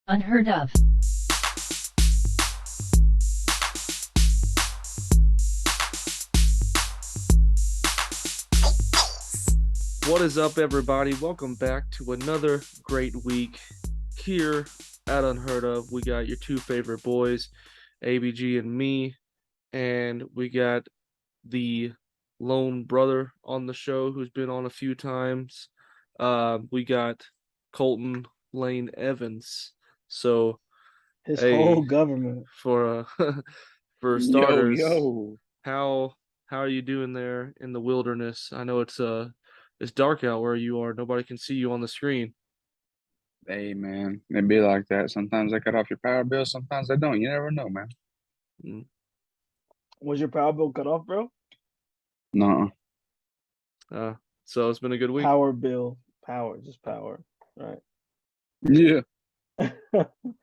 Unheard of. What is up, everybody? Welcome back to another great week here at Unheard of. We got your two favorite boys, ABG and me, and we got the lone brother on the show who's been on a few times. We got Colton Lane Evans. So, His whole hey, government. for for Yo, starters, yo. how how are you doing there in the wilderness? I know it's dark out where you are. Nobody can see you on the screen. Hey, man. It be like that. Sometimes they cut off your power bill, sometimes they don't. You never know, man. Mm. Was your power bill cut off, bro? No. Uh, so it's been a good week. Power bill. Power, just power. Right. Yeah.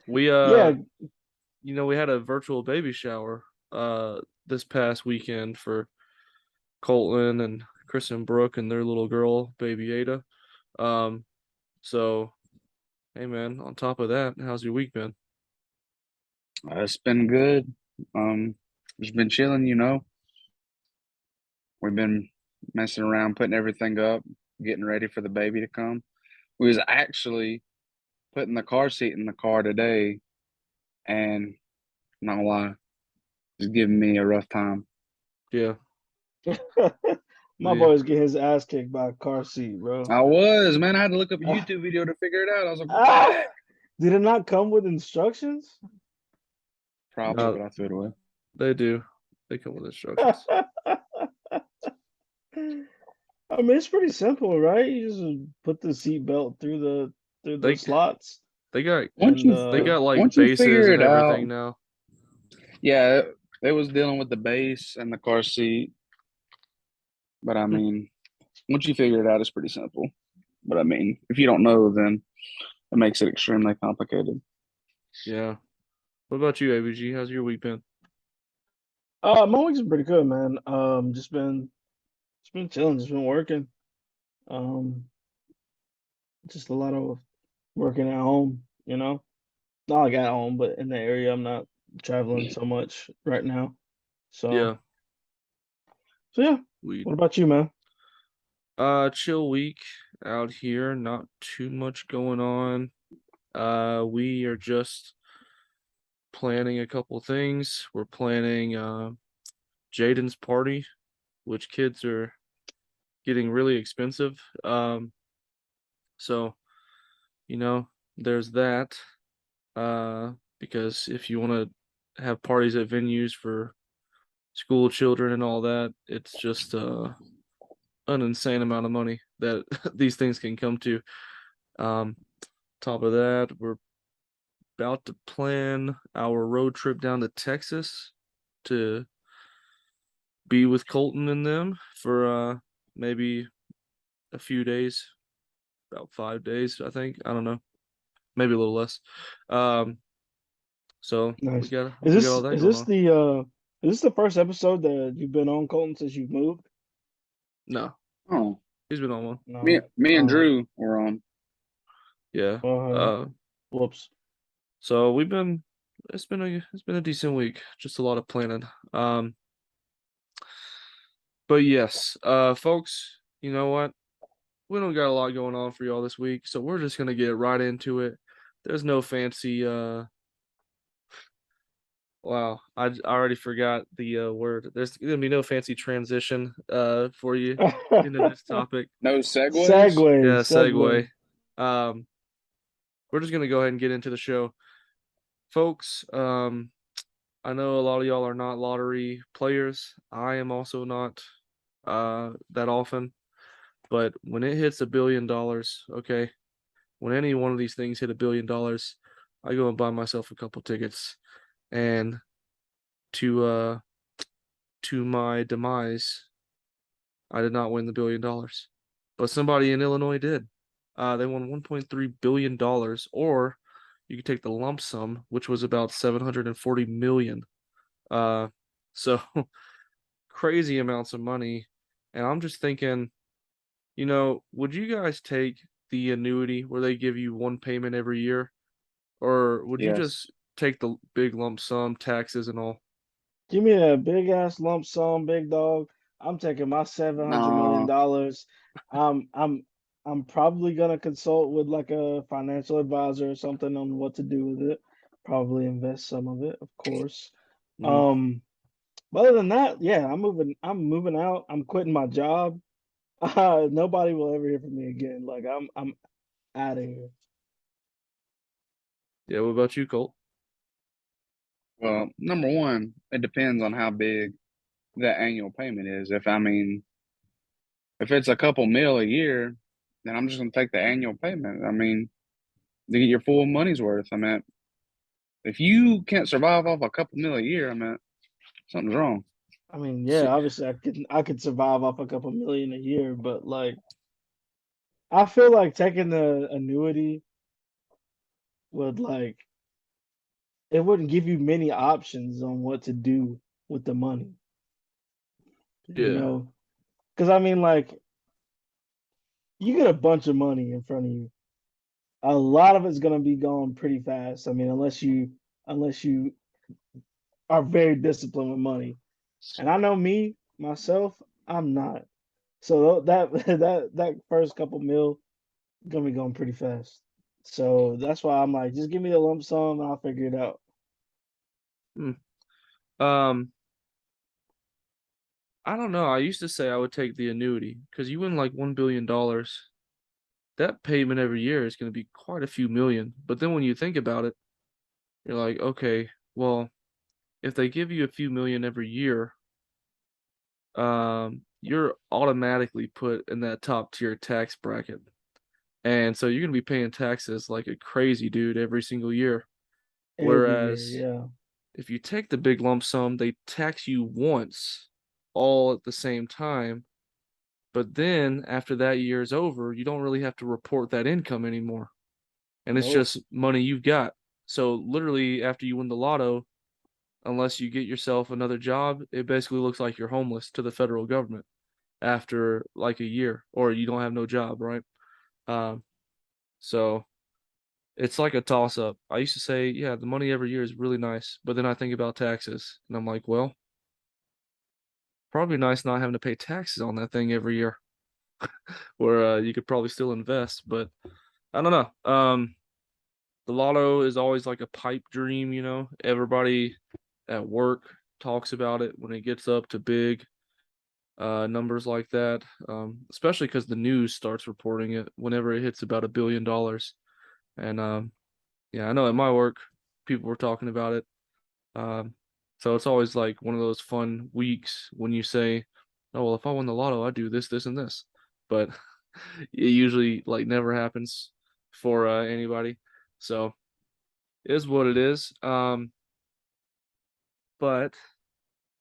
We Yeah. we had a virtual baby shower this past weekend for Colton and Chris and Brooke and their little girl, baby Ada. Um, so hey man, on top of that, how's your week been? It's been good. Just been chilling, you know. We've been messing around, putting everything up, getting ready for the baby to come. We was actually putting the car seat in the car today, and not gonna lie, it's giving me a rough time. Yeah. My Yeah. boy's getting his ass kicked by a car seat, bro. I was, man. I had to look up a YouTube video to figure it out. I was like, what the Ah! heck? Did it not come with instructions? Probably, No, but I threw it away. they do. They come with instructions. I mean, it's pretty simple, right? You just put the seat belt through the They slots, they got Once and you they got like once you bases figure and it out, everything now. yeah, it was dealing with the base and the car seat. But I mean, once you figure it out, it's pretty simple. But I mean, if you don't know, then it makes it extremely complicated. Yeah. What about you, ABG? How's your week been? my week's been pretty good, man. Just been chilling, just been working. Um, just a lot of working at home, you know. Not like at home, but in the area. I'm not traveling so much right now. So, Yeah, so yeah. we What about you, man? chill week out here, not too much going on. We are just planning a couple things. We're planning Jaden's party, which kids are getting really expensive. So, you know, there's that. Because if you want to have parties at venues for school children and all that, it's just an insane amount of money that these things can come to. Um, top of that, we're about to plan our road trip down to Texas to be with Colton and them for maybe a few days, about 5 days, I think. I don't know, maybe a little less. Um, so we Nice. got Is we got this all that is going this on. the first episode that you've been on, Colton, since you've moved? No, Oh, he's been on one. No. me and Oh, Drew were on. Yeah. uh, whoops. So we've been it's been a decent week. Just a lot of planning. But yes, folks, you know what? We don't got a lot going on for y'all this week, so we're just gonna get right into it. There's no fancy wow, I already forgot the word. There's gonna be no fancy transition for you into this topic. No segues? Segway, Yeah, segue. segue. Um we're just gonna go ahead and get into the show. Folks, I know a lot of y'all are not lottery players. I am also not that often. But when it hits $1 billion, okay, when any one of these things hit $1 billion, I go and buy myself a couple tickets. And to uh to my demise, I did not win the $1 billion. But somebody in Illinois did. They won $1.3 billion, or you could take the lump sum, which was about 740 million. So crazy amounts of money. And I'm just thinking, would you guys take the annuity where they give you one payment every year? or would you Yes. just take the big lump sum, taxes and all? Give me a big ass lump sum, big dog. I'm taking my $700 million. No. I'm probably gonna consult with like a financial advisor or something on what to do with it. Probably invest some of it, of course. Mhm. Um, but other than that, yeah, I'm moving out. I'm quitting my job. Nobody will ever hear from me again. Like I'm out of here. Yeah, what about you, Colt? Well, number one, it depends on how big that annual payment is. If it's a couple mil a year, then I'm just gonna take the annual payment. I mean, to get your full money's worth. I mean, if you can't survive off a couple mil a year, I mean, something's wrong. I mean, yeah, See, obviously I could survive off a couple million a year, but like I feel like taking the annuity would like it wouldn't give you many options on what to do with the money, you yeah, know? Because I mean, like you get a bunch of money in front of you, a lot of it's gonna be gone pretty fast. I mean, unless you are very disciplined with money, and I know me myself, I'm not. So that first couple mil gonna be going pretty fast. So that's why I'm like, just give me the lump sum and I'll figure it out. hmm. Um, I don't know. I used to say I would take the annuity because you win like $1 billion. That payment every year is going to be quite a few million. But then when you think about it, you're like, okay, well, if they give you a few million every year, you're automatically put in that top tier tax bracket. And so you're going to be paying taxes like a crazy dude every single year. Every year, Whereas yeah. if you take the big lump sum, they tax you once all at the same time. But then after that year is over, you don't really have to report that income anymore. And it's Nope. just money you've got. So literally after you win the lotto, unless you get yourself another job, it basically looks like you're homeless to the federal government after like a year, or you don't have no job, right? Um, so it's like a toss up. I used to say, yeah, the money every year is really nice, but then I think about taxes and I'm like, well, probably nice not having to pay taxes on that thing every year, where you could probably still invest, but I don't know. The lotto is always like a pipe dream, you know. Everybody at work talks about it when it gets up to big numbers like that, especially because the news starts reporting it whenever it hits about $1 billion. And yeah, I know at my work, people were talking about it. Um, so it's always like one of those fun weeks when you say, "Oh well, if I won the lotto, I'd do this, this, and this," but it usually like never happens for anybody. So it is what it is. But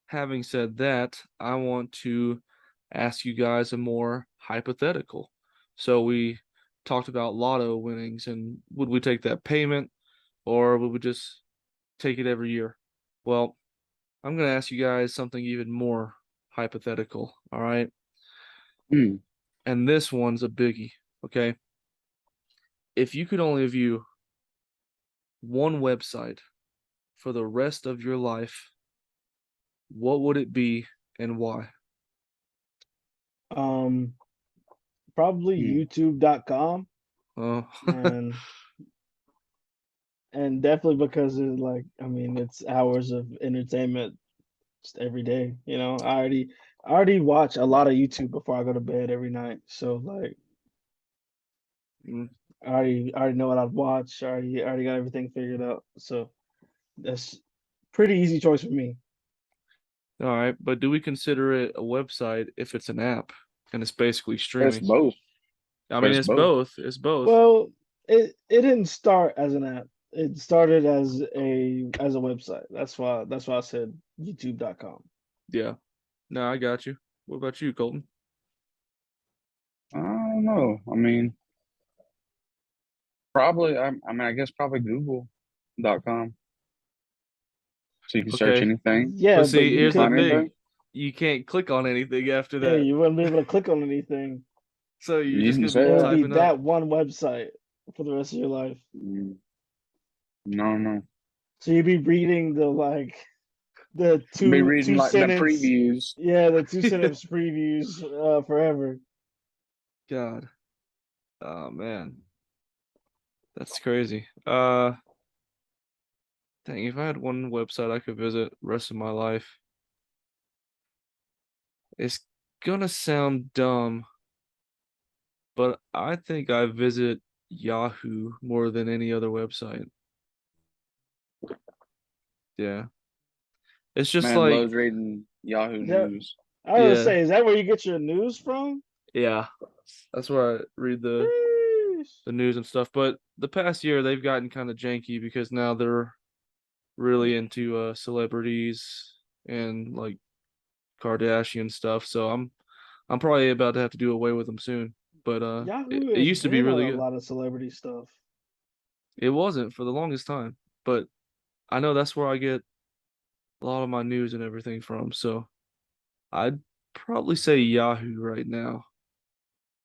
having said that, I want to ask you guys a more hypothetical. So we talked about lotto winnings and would we take that payment or would we just take it every year? Well, I'm going to ask you guys something even more hypothetical, all right? Hmm. And this one's a biggie, okay? If you could only view one website for the rest of your life, what would it be and why? Um, Probably Hmm. youtube.com Oh, and definitely because it's like I mean it's hours of entertainment just every day, you know. I already watch a lot of YouTube before I go to bed every night. So like mm, I already know what I'd watch. I already got everything figured out. So that's pretty easy choice for me. all right. But do we consider it a website if it's an app and it's basically It's streaming? both. I mean, It's it's both. both. It's both. Well, it didn't start as an app. It started as a website. That's why I said youtube.com. Yeah. No, I got you. What about you, Colton? I don't know. I mean, probably. I guess probably Google.com. So you can search Okay. anything, Yeah, But but see, you here's the find couldn't. thing. anything. You can't click on anything after Yeah, that. you wouldn't be able to click on anything. So you're You just didn't gonna say be It would that. be typing up. that one website for the rest of your life. Mm. No. So you'd be reading the Be two reading two like the sentence, previews. yeah, the two sentence previews forever. God. Oh man. That's crazy. Dang, if I had one website I could visit rest of my life, it's gonna sound dumb, but I think I visit Yahoo more than any other website. Yeah. It's just Man like, loves reading Yahoo Is that, News. I was gonna yeah, say, is that where you get your news from? yeah. That's where I read Sheesh. the news and stuff. But the past year they've gotten kind of janky because now they're really into celebrities and like Kardashian stuff. So I'm probably about to have to do away with them soon. But Yahoo it has used to be been really a good. lot of celebrity stuff. It wasn't for the longest time, but I know that's where I get a lot of my news and everything from. So I'd probably say Yahoo right now.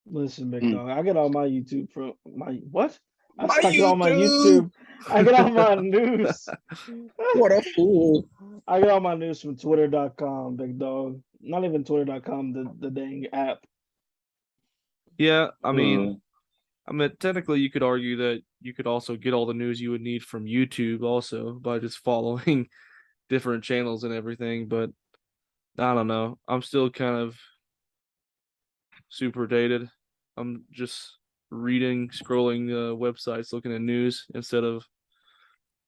Listen, big Mm. dog, I get all my YouTube from my what? My I get all my YouTube. YouTube. I get all my news. What a fool. I get all my news from Twitter.com, big dog. Not even Twitter.com, the dang app. Yeah, Uh, I mean, technically, you could argue that you could also get all the news you would need from YouTube also by just following different channels and everything. But I don't know. I'm still kind of super dated. I'm just reading, scrolling websites, looking at news instead of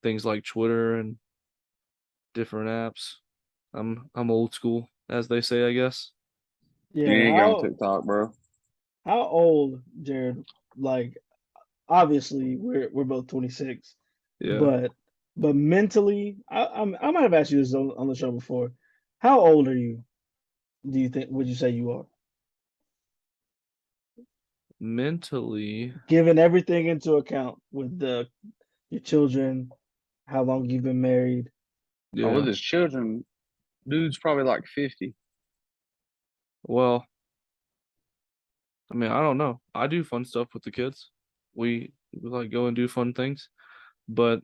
things like Twitter and different apps. I'm old school, as they say, I guess. you Yeah, need to get on TikTok, bro. how old, Jared? Like, obviously, we're both 26, Yeah, but mentally, I might have asked you this on the show before. How old are you? Do you think? Would you say you are? mentally, Given everything into account with the your children, how long you've been married. Oh, with yeah. his children, dude's probably like 50. Well, I mean, I don't know. I do fun stuff with the kids. We like go and do fun things, but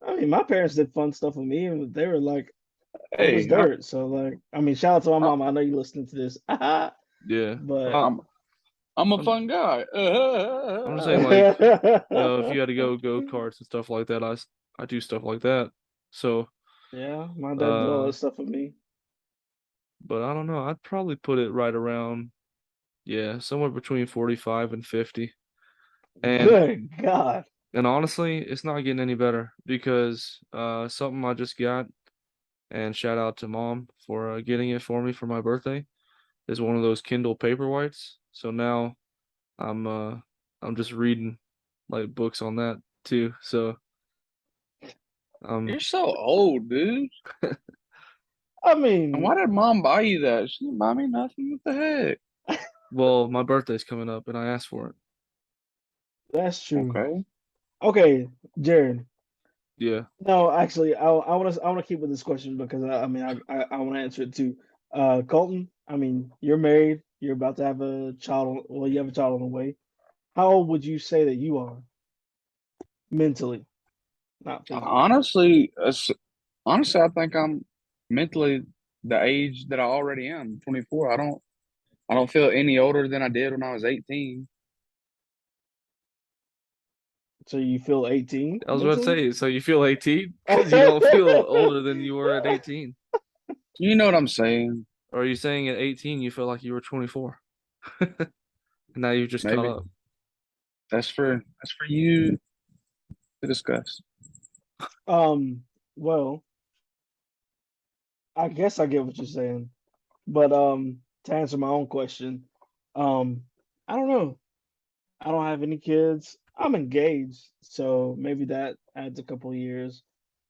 I mean, my parents did fun stuff with me, and they were like old as Hey, dirt. So, like, I mean, shout out to my I, mom. I know you listening to this, yeah. but Uh, I'm a I'm fun guy. I'm just saying, like, if you had to go karts and stuff like that, I do stuff like that. So, yeah, my dad did all uh, that stuff with me. but I don't know. I'd probably put it right around, yeah, somewhere between 45 and 50. And Good God. and honestly, it's not getting any better because something I just got, and shout out to mom for getting it for me for my birthday, is one of those Kindle Paperwhites. So now I'm uh I'm just reading like books on that too. So You're um so old, dude. I And mean, why did mom buy you that? She didn't buy me nothing. What the heck? well, my birthday's coming up and I asked for it. that's true. Okay. Okay, Jared. Yeah. No, actually, I want to keep with this question because I mean I want to answer it too. Colton, I mean you're married, you're about to have a child. Well, you have a child on the way. How old would you say that you are mentally, not physically? Honestly, honestly, I think I'm mentally the age that I already am, 24. I don't feel any older than I did when I was 18. So you feel 18 I was about to mentally? say, so you feel 18 because you don't feel older than you were at 18. You know what I'm saying? Or are you saying at 18 you feel like you were 24? And now you've just caught Maybe up. that's for you to discuss. Well, I guess I get what you're saying, but to answer my own question, um, I don't know. I don't have any kids. I'm engaged, so maybe that adds a couple years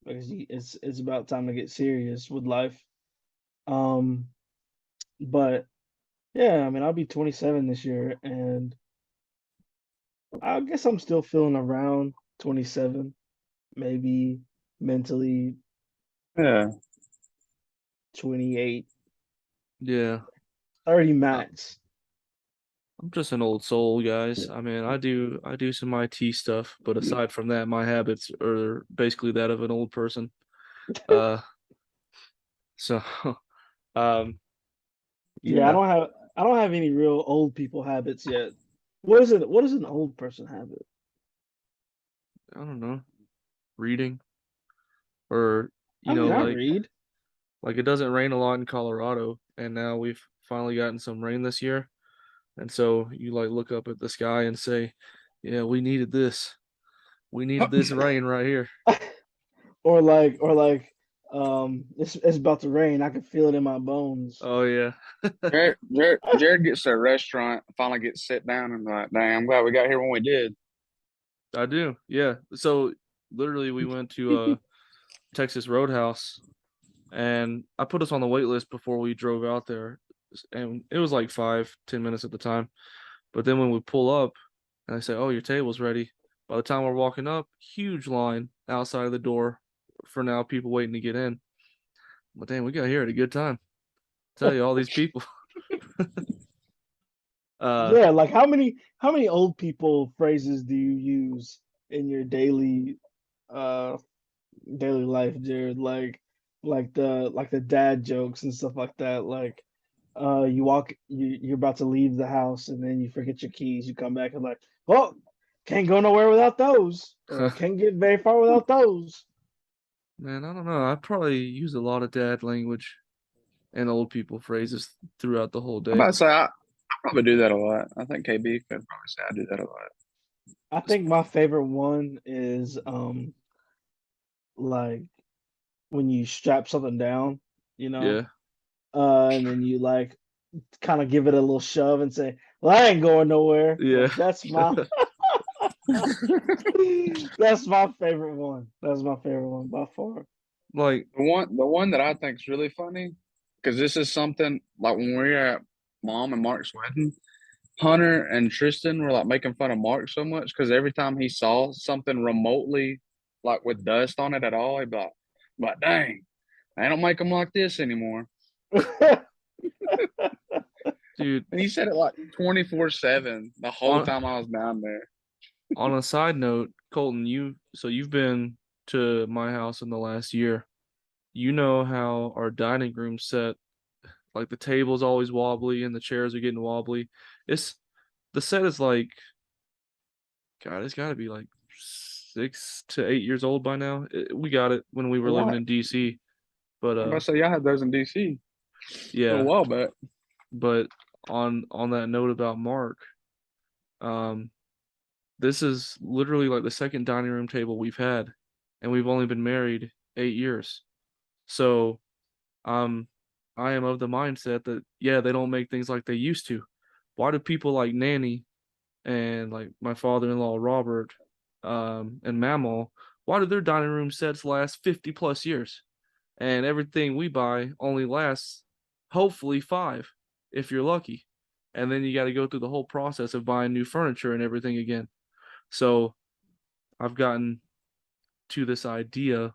because it's about time to get serious with life. Um, but yeah, I mean, I'll be 27 this year, and I guess I'm still feeling around 27, maybe mentally Yeah. 28, Yeah. 30 Uh, max. I'm just an old soul, guys. I mean, I do some IT stuff, but aside from that, my habits are basically that of an old person. Uh, so, um, Yeah, yeah, I don't have any real old people habits yet. What is it? What is an old person habit? I don't know, reading or I mean, I like read. it doesn't rain a lot in Colorado, and now we've finally gotten some rain this year, and so you like look up at the sky and say, "Yeah, we needed this. We needed this rain right here." Or like it's about to rain. I can feel it in my bones. Oh yeah. Jared gets to a restaurant, finally gets sit down, and like, dang, I'm glad we got here when we did. I do. Yeah. So literally we went to Texas Roadhouse and I put us on the wait list before we drove out there. And it was like 5, 10 minutes at the time. But then when we pull up and I say, "Oh, your table's ready." By the time we're walking up, huge line outside of the door for now, people waiting to get in. But damn, we got here at a good time. Tell you all these people. uh Yeah, like how many old people phrases do you use in your uh daily life, Jared? Like the dad jokes and stuff like that. Like you're about to leave the house and then you forget your keys. You come back and like, oh, can't go nowhere without those, or can't get very far without those. man, I don't know. I probably use a lot of dad language and old people phrases throughout the whole I'm about day. to say I probably do that a lot. I think KB could probably say I do that a lot. I think my favorite one is like when you strap something down, you know, Yeah. and then you like kind of give it a little shove and say, "Well, I ain't going nowhere." Yeah. Like that's my favorite one. That's my favorite one by far. Like, The one that I think is really funny, because this is something like when we were at Mom and Mark's wedding, Hunter and Tristan were like making fun of Mark so much because every time he saw something remotely like with dust on it at all, he'd be like, dang, they don't make them like this anymore. dude, And he said it like 24/7 the whole on time I was down there. on a side note, Colton, you've been to my house in the last year. You know how our dining room set, like the table's always wobbly and the chairs are getting wobbly. It's the set is like, God, it's got to be like 6 to 8 years old by now. We got it when we were living What? in DC, but I'm about to say y'all had those in DC a little yeah. while back. But on that note about Mark, um, this is literally like the second dining room table we've had, and we've only been married 8 years. So, um, I am of the mindset that yeah, they don't make things like they used to. Why do people like Nanny and like my father-in-law Robert, and Mamaw, why do their dining room sets last 50 plus years? And everything we buy only lasts hopefully 5 if you're lucky. And then you got to go through the whole process of buying new furniture and everything again. So I've gotten to this idea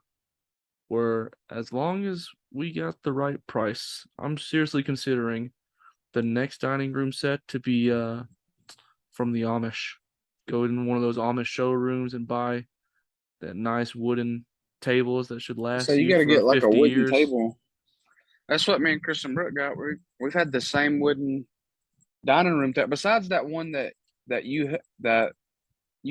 where as long as we got the right price, I'm seriously considering the next dining room set to be from the Amish. Go in one of those Amish showrooms and buy that nice wooden tables that should So last you you got to for get like a 50 wooden years. table. That's what me and Kristen Brooke got. We've had the same wooden dining room table. Besides that one that you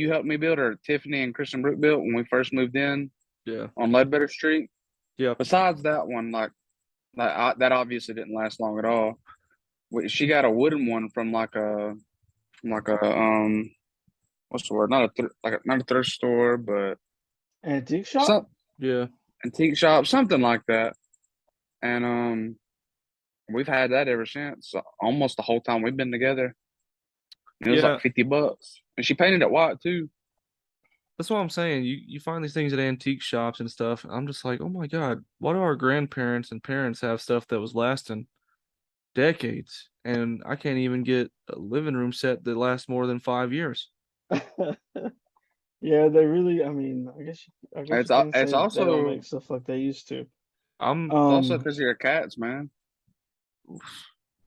helped me build, or Tiffany and Kristen Brooke built when we first moved in Yeah. on Ledbetter Street. Yep. Besides that one, that obviously didn't last long at all. She got a wooden one from like a what's the word? Not a thrift store, but Antique shop? some Yeah. antique shop, something like that. And we've had that ever since. Almost the whole time we've been together. And it was like Yeah. $50, and she painted it white too. That's what I'm saying. You find these things at antique shops and stuff. I'm just like, oh my God, why do our grandparents and parents have stuff that was lasting decades? And I can't even get a living room set that lasts more than 5 years. Yeah, they really. I mean, I guess It's you can say it's that they don't make also stuff like they used to. I'm it's also Um, because of your cats, man.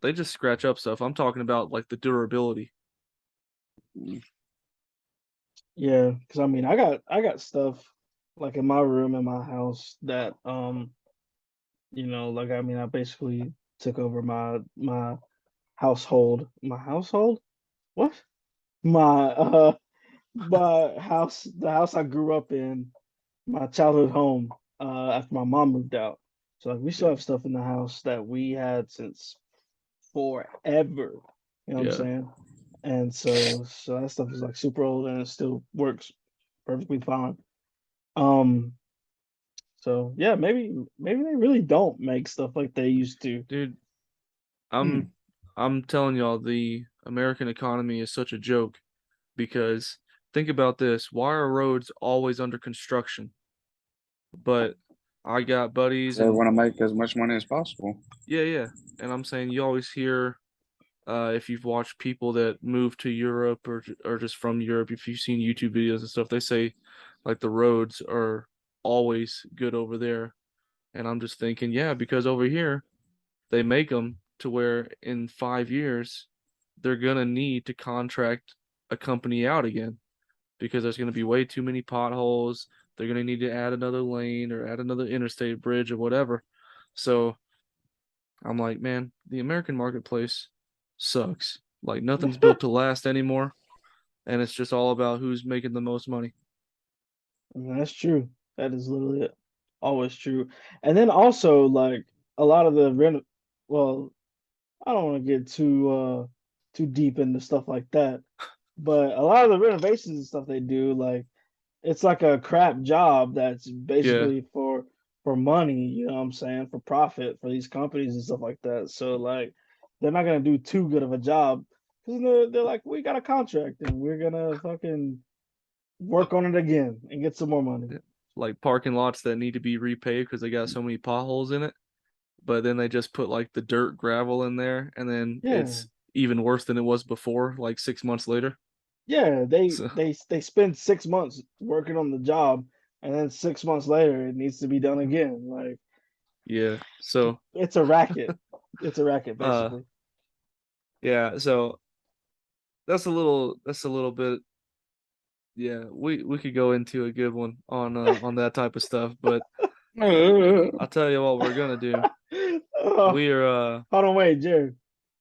they just scratch up stuff. I'm talking about like the durability. Yeah, because I mean, I got stuff like in my room in my house that like I mean, I basically took over my household. My household? What? My my house, the house I grew up in, my childhood home, after my mom moved out. So like we still have stuff in the house that we had since forever. You know what I'm Yeah, saying? And so that stuff is like super old and it still works perfectly fine. Um, so yeah, maybe they really don't make stuff like they used to. dude. Hmm. I'm telling y'all, the American economy is such a joke because think about this: why are roads always under construction? But I got buddies, They and want to make as much money as possible. yeah, and I'm saying you always hear, if you've watched people that move to Europe or just from Europe, if you've seen YouTube videos and stuff, they say like the roads are always good over there. And I'm just thinking, yeah, because over here they make them to where in 5 years they're gonna need to contract a company out again because there's gonna be way too many potholes. They're gonna need to add another lane or add another interstate bridge or whatever. So I'm like, man, the American marketplace sucks. Like nothing's built to last anymore, and it's just all about who's making the most money. And that's true. That is literally always true. And then also like a lot of the well, I don't want to get too deep into stuff like that, but a lot of the renovations and stuff they do, like it's like a crap job that's Yeah, basically for money, you know what I'm saying, for profit for these companies and stuff like that. So like they're not gonna do too good of a job because they're like, we got a contract and we're gonna fucking work on it again and get some more money. like parking lots that need to be repaved because they got so many potholes in it. But then they just put like the dirt gravel in there, and then Yeah. it's even worse than it was before, like 6 months later. Yeah, they So they they spend 6 months working on the job, and then 6 months later it needs to be done again. Like yeah, so it's a racket. It's a racket, uh, basically. yeah, so that's a little bit. Yeah, we could go into a good one on that type of stuff, but I'll tell you what we're gonna do. Oh, We are hold on, wait, Jared.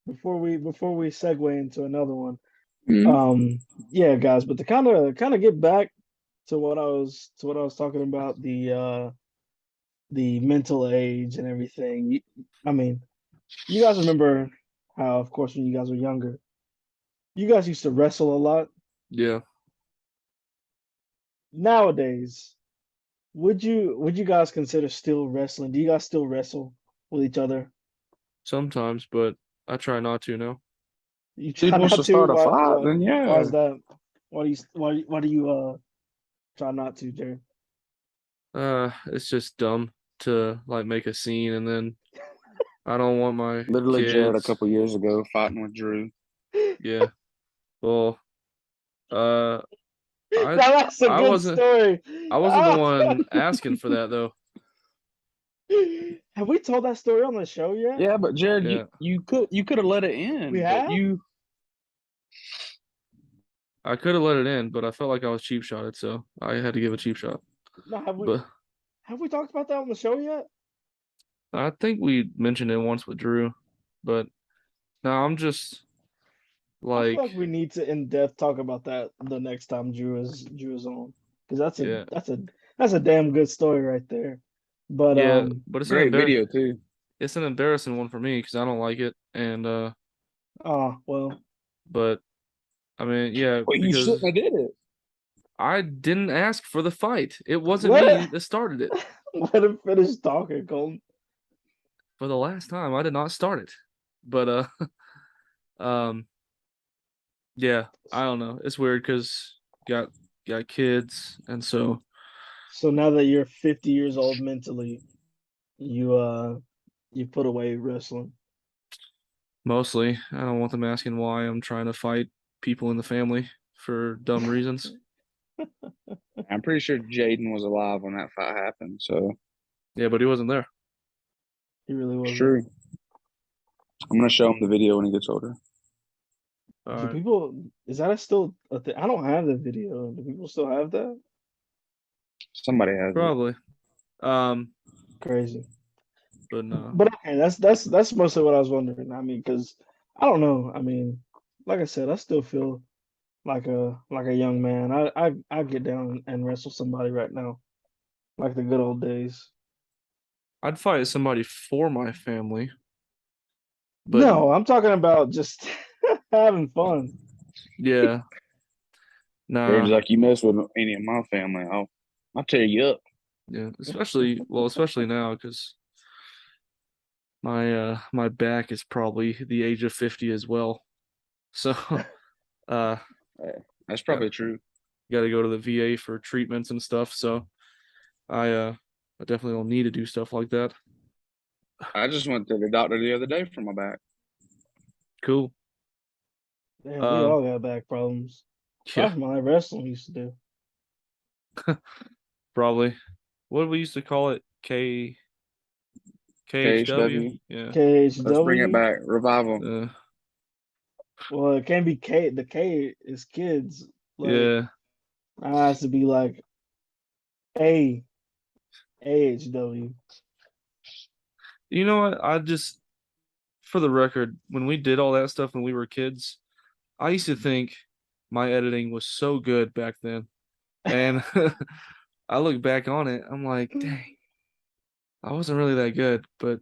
Before we segue into another one, Mhm. yeah, guys, but to kind of get back to what I was talking about, the mental age and everything. I mean, you guys remember how, of course, when you guys were younger, you guys used to wrestle a lot. yeah, Nowadays, would you guys consider still wrestling? Do you guys still wrestle with each other? sometimes, but I try not to now. You Dude try wants not to to. start a Why? fight, Why? then Why yeah. is that? Why do you try not to, Jerry? It's just dumb to like make a scene and then I don't want my Literally, Jared a kids. couple years ago fighting with Drew. Yeah. Well, uh I Now that's a I good wasn't story. I wasn't the Ah! one asking for that though. Have we told that story on the show yet? Yeah, but Jared, Yeah. you could have let it We in, but have? you I could have let it in, but I felt like I was cheap shotted, so I had to give a cheap shot. No, But have we talked about that on the show yet? I think we mentioned it once with Drew. But now I'm just I feel like, like we need to in depth talk about that the next time Drew is on, because yeah, that's a damn good story right there. But yeah, but great video too. it's an embarrassing one for me because I don't like it. And oh well, but I mean, yeah, Well, you because shouldn't have did it. I didn't ask for the fight. It wasn't me let that started it. let him finish talking, Colton. For the last time, I did not start it. But um, yeah, I don't know. It's weird because got kids, and so So now that you're 50 years old mentally, you you put away wrestling. mostly I don't want them asking why I'm trying to fight people in the family for dumb reasons. I'm pretty sure Jaden was alive when that fight happened, so Yeah, but he wasn't there. He really it's wasn't. true. I'm gonna show him the video when he gets older. All Do right. people, is that still a thing? I don't have the video. Do people still have that? Somebody has it. Probably. Um, Crazy. but no. But okay, that's mostly what I was wondering. I mean, because I don't know. I mean, like I said, I still feel like a young man. I get down and wrestle somebody right now, like the good old days. I'd fight somebody for my family, but No, I'm talking about just having fun. yeah, Bird's nah, like, you mess with any of my family, I'll tear you up. yeah, especially now because my back is probably the age of 50 as well. So uh Yeah, that's got probably true. got to go to the VA for treatments and stuff. So I definitely don't need to do stuff like that. I just went to the doctor the other day for my back. Cool. Yeah, we Um all got back problems. yeah, Probably from all that wrestling we used to do. probably. What did we used to call it? KHW? KHW. Yeah. Let's bring it KHW. back. Revival. Uh, Well, it can't be K. The K is kids. Like, yeah. I has to be like A AHW. You know what? I just for the record, when we did all that stuff when we were kids, I used to think my editing was so good back then. And I look back on it, I'm like, dang, I wasn't really that good, but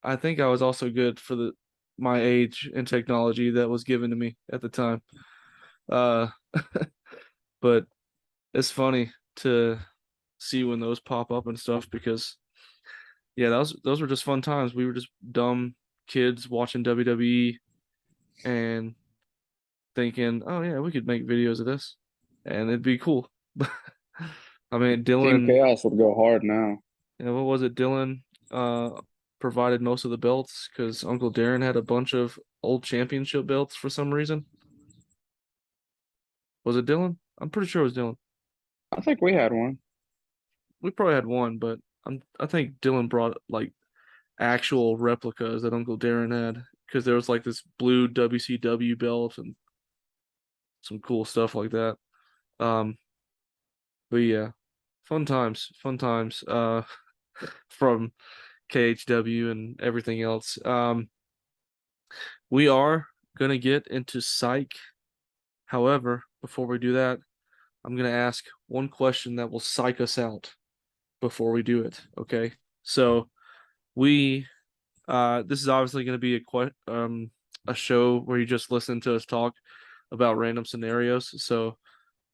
I think I was also good for the my age and technology that was given to me at the time. Uh, but it's funny to see when those pop up and stuff because yeah, those were just fun times. We were just dumb kids watching WWE and thinking, oh yeah, we could make videos of this and it'd be cool. I mean, Team Dylan, Chaos would go hard now. yeah, what was it? Dylan provided most of the belts because Uncle Darren had a bunch of old championship belts for some reason. Was it Dylan? I'm pretty sure it was Dylan. I think we had one. We probably had one, but I think Dylan brought like actual replicas that Uncle Darren had because there was like this blue WCW belt and some cool stuff like that. Um, but yeah, fun times, fun times. From KHW and everything else. We are gonna get into psych. However, before we do that, I'm gonna ask one question that will psych us out before we do it. Okay. So we this is obviously gonna be a show where you just listen to us talk about random scenarios. So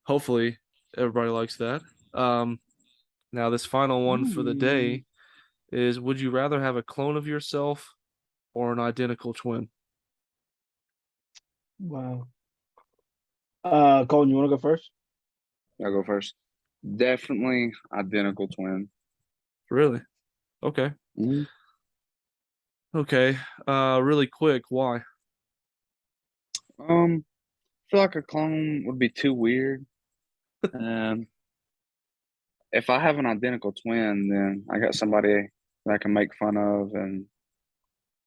hopefully everybody likes that. Now this final one for the Mm, day is would you rather have a clone of yourself or an identical twin? wow. Colton, you want to go first? I'll go first. Definitely identical twin. Really? Okay. Mhm. Okay. Really quick, why? I feel like a clone would be too weird. Um, if I have an identical twin, then I got somebody that I can make fun of and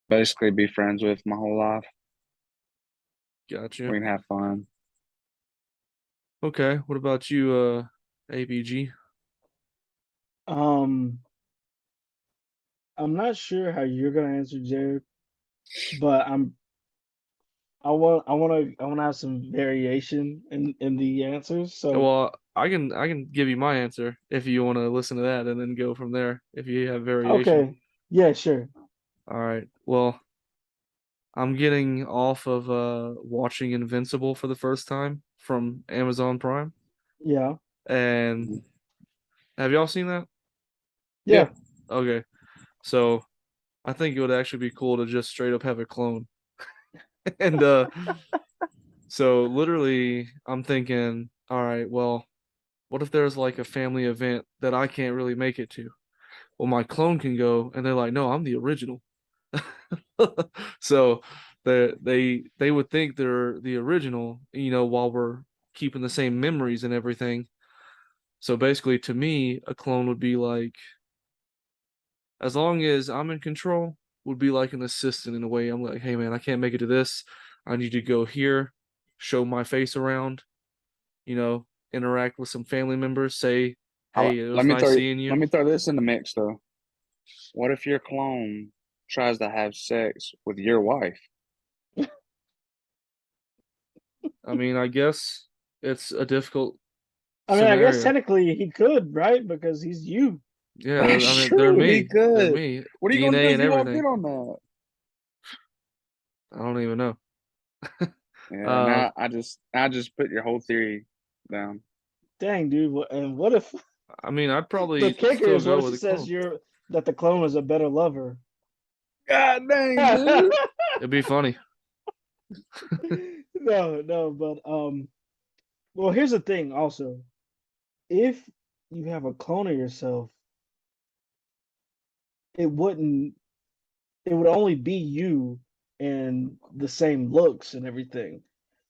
basically be friends with my whole life. Gotcha. We can have fun. Okay. What about you, ABG? Um, I'm not sure how you're gonna answer, Jared, but I want to have some variation in the answers. So Well, I can give you my answer if you want to listen to that and then go from there if you have variation. okay, yeah, sure, All right. Well, I'm getting off of watching Invincible for the first time from Amazon Prime. yeah, And have y'all seen that? yeah. Okay. So I think it would actually be cool to just straight up have a clone. And so literally I'm thinking, all right, well, what if there's like a family event that I can't really make it to? Well, my clone can go, and they're like, no, I'm the original. So they would think they're the original, while we're keeping the same memories and everything. So basically, to me, a clone would be like, as long as I'm in control, would be like an assistant in a way. I'm like, hey man, I can't make it to this. I need you to go here. show my face around, interact with some family members, say, hey, it was nice seeing you. Let me throw this in the mix though. What if your clone tries to have sex with your wife? I mean, I guess it's a difficult I mean, I guess scenario. technically he could, right? Because he's you. Yeah, That's I mean, true. they're He me. They're could. me. What are you gonna do DNA if and you won't bid everything. on that? I don't even know. Yeah, now I just put your whole theory down. Dang, dude. And what if I mean, I'd the probably kicker still is what go if with she a says clone. that the clone is a better lover? God dang, dude. It'd be funny. No, but well, here's the thing also. If you have a clone of yourself, it wouldn't it would only be you and the same looks and everything.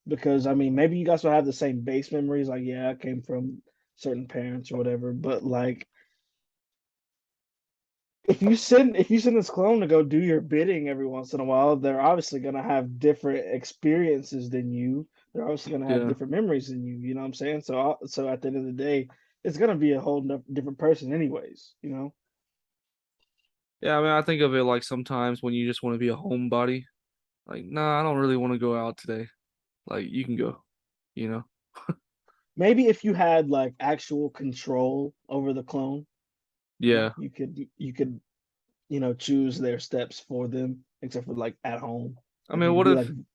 Because I mean, maybe you guys will have the same base memories, like yeah, I came from certain parents or whatever, but like if you send this clone to go do your bidding every once in a while, they're obviously gonna have different experiences than you. They're obviously gonna have Yeah. different memories than you. You know what I'm saying? So at the end of the day, it's gonna be a whole different person, anyways. You know? Yeah, I mean, I think of it like sometimes when you just want to be a homebody. Like, nah, I don't really want to go out today. Like, you can go, you know? Maybe if you had like actual control over the clone, like Yeah. you could choose their steps for them, except for like at home. I Like mean, you could what be like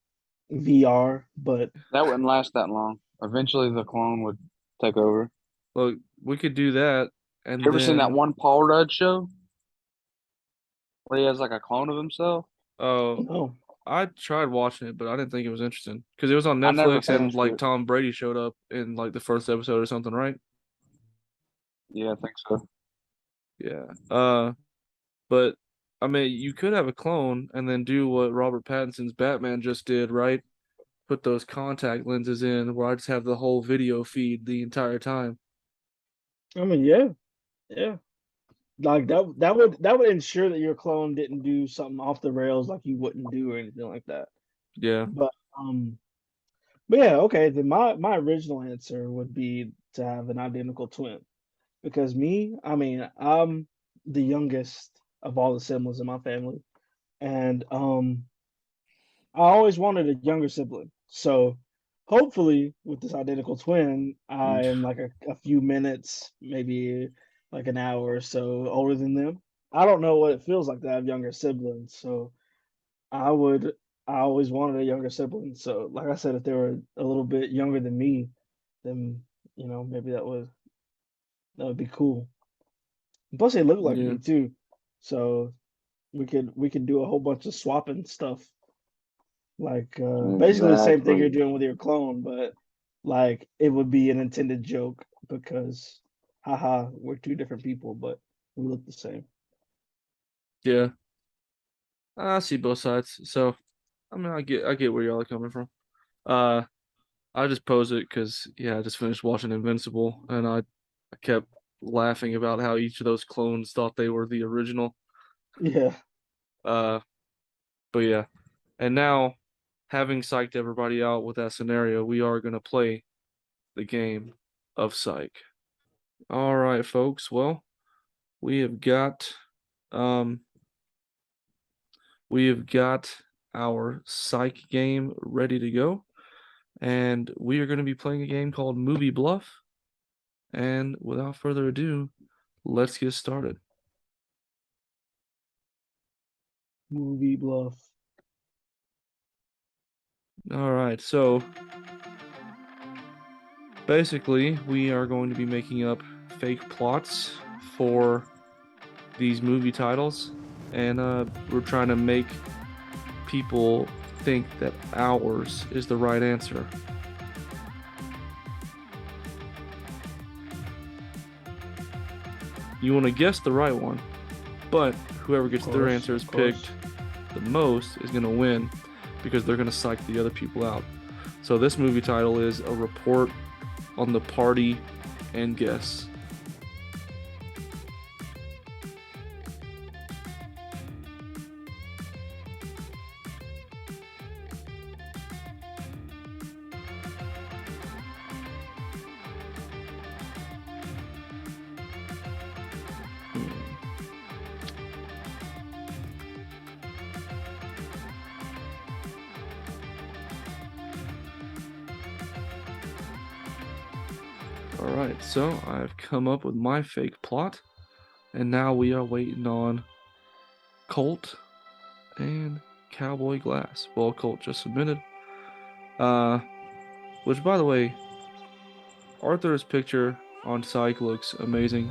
if, VR, but That wouldn't last that long. Eventually, the clone would take over. look, we could do that You and ever seen that then, one Paul Rudd show where he has like a clone of himself? oh, no. I tried watching it, but I didn't think it was interesting because it was on I never Netflix and finished like it. Tom Brady showed up in like the first episode or something, right? Yeah, I think so. Yeah. But I mean, you could have a clone and then do what Robert Pattinson's Batman just did, right? Put those contact lenses in where I just have the whole video feed the entire time. I mean, yeah. Like that would ensure that your clone didn't do something off the rails like you wouldn't do or anything like that. Yeah. But um but yeah, okay, then my original answer would be to have an identical twin. Because me, I mean, I'm the youngest of all the siblings in my family. And I always wanted a younger sibling. So hopefully with this identical twin, I am like a few minutes, maybe like an hour or so older than them. I don't know what it feels like to have younger siblings. So I would I always wanted a younger sibling. So like I said, if they were a little bit younger than me, then maybe that would be cool. Plus they look like Yeah. me too. So we could do a whole bunch of swapping stuff. Like basically the same thing you're Exactly. doing with your clone, but like it would be an intended joke because haha, we're two different people, but we look the same. Yeah. I see both sides. So, I mean, I get where y'all are coming from. Uh, I just pose it because yeah, I just finished watching Invincible and I kept laughing about how each of those clones thought they were the original. Yeah. Uh, but yeah. And now, having psyched everybody out with that scenario, we are gonna play the game of Psych. All right, folks. Well, we have got um we have got our Psych game ready to go, and we are going to be playing a game called Movie Bluff. And without further ado, let's get started. Movie bluff. All right, so basically, we are going to be making up fake plots for these movie titles, and we're trying to make people think that ours is the right answer. You want to guess the right one, but whoever gets their answers Of course. picked the most is going to win because they're going to psych the other people out. So this movie title is A Report on the Party and Guess. All right, so I've come up with my fake plot, and now we are waiting on Colt and Cowboy Glass. Well, Colt just submitted. Which, by the way, Arthur's picture on Psych looks amazing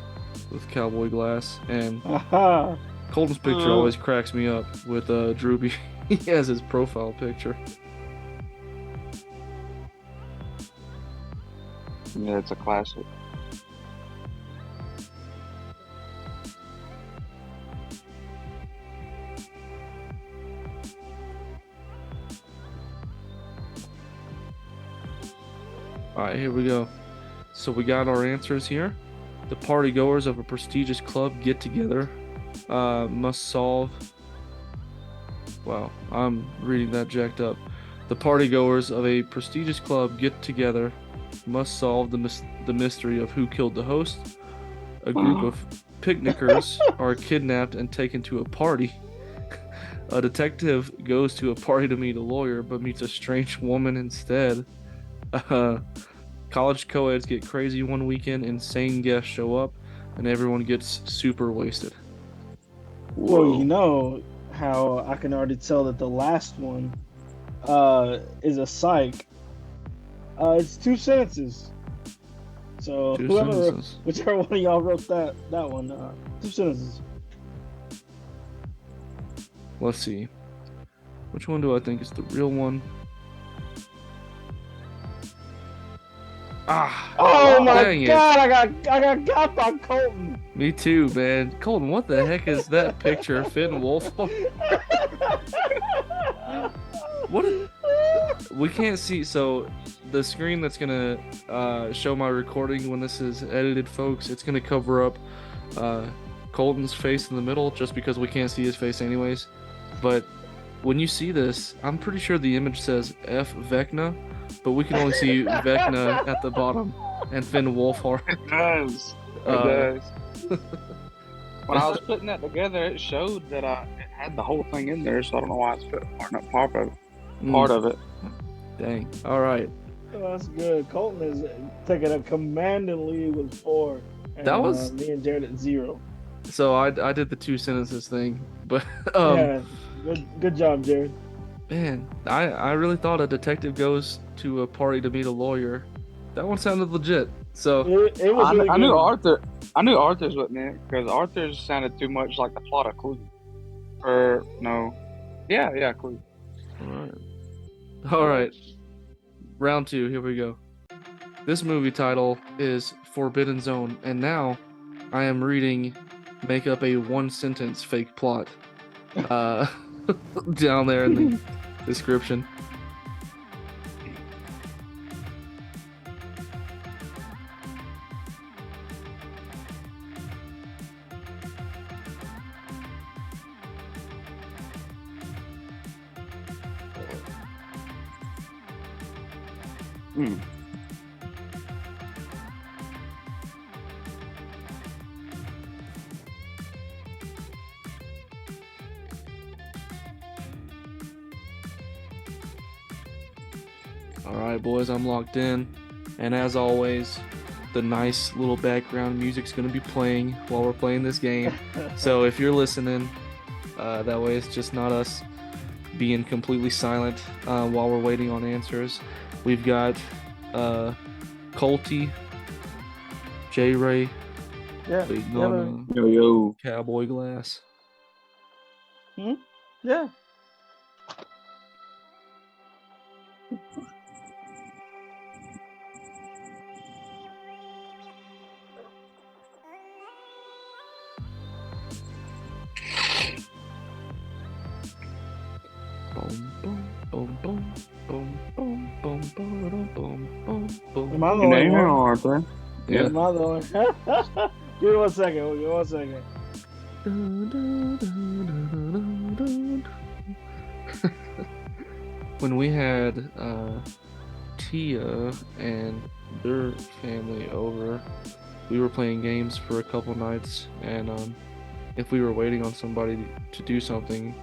with Cowboy Glass, and Aha. Colton's picture always cracks me up with Droopy. He has his profile picture. Yeah, it's a classic. All right, here we go. So we got our answers here. The party goers of a prestigious club get together. Must solve. Wow, I'm reading that jacked up. The party goers of a prestigious club get together. Must solve the mystery of who killed the host. A group of picnickers are kidnapped and taken to a party. A detective goes to a party to meet a lawyer, but meets a strange woman instead. College co-eds get crazy one weekend, insane guests show up, and everyone gets super wasted. Well, you know how I can already tell that the last one is a psych. It's 2 sentences. So Two whoever, sentences. whichever one of y'all wrote that one, 2 sentences. Let's see. Which one do I think is the real one? Ah! Oh my dang it. god! I got by Colton. Me too, man. Colton, what the heck is that picture? Finn Wolfhard? What? We can't see. So the screen that's gonna show my recording when this is edited, folks, it's gonna cover up Colton's face in the middle, just because we can't see his face anyways. But when you see this, I'm pretty sure the image says F Vecna, but we can only see Vecna at the bottom and Finn Wolfhard. It does. It does. When I was putting that together, it showed that it had the whole thing in there, so I don't know why it's put part of it. Dang. All right. Oh, that's good. Colton is taking a commanding lead with 4. And, That was- me and Jerod at 0. So I did the 2 sentences thing, but Yeah, good job, Jerod. man, I really thought a detective goes to a party to meet a lawyer. That one sounded legit. So It was really I good. knew Arthur's wasn't it, because Arthur's sounded too much like the plot of Clue. Or no, yeah, Clue. all right. Round 2. Here we go. This movie title is Forbidden Zone, and now I am reading. Make up a 1-sentence fake plot. Down there in the description. Alright, boys, I'm locked in. And as always, the nice little background music's going to be playing while we're playing this game. So if you're listening, that way it's just not us being completely silent while we're waiting on answers. We've got Colty, J-Ray, Yeah. waiting Yeah, on Yo. Cowboy Glass. Yeah. Am I the Your only name one? Arthur. Yeah. Am I the only Give me 1 second. Give me 1 second. When we had Tia and their family over, we were playing games for a couple nights, and if we were waiting on somebody to do something,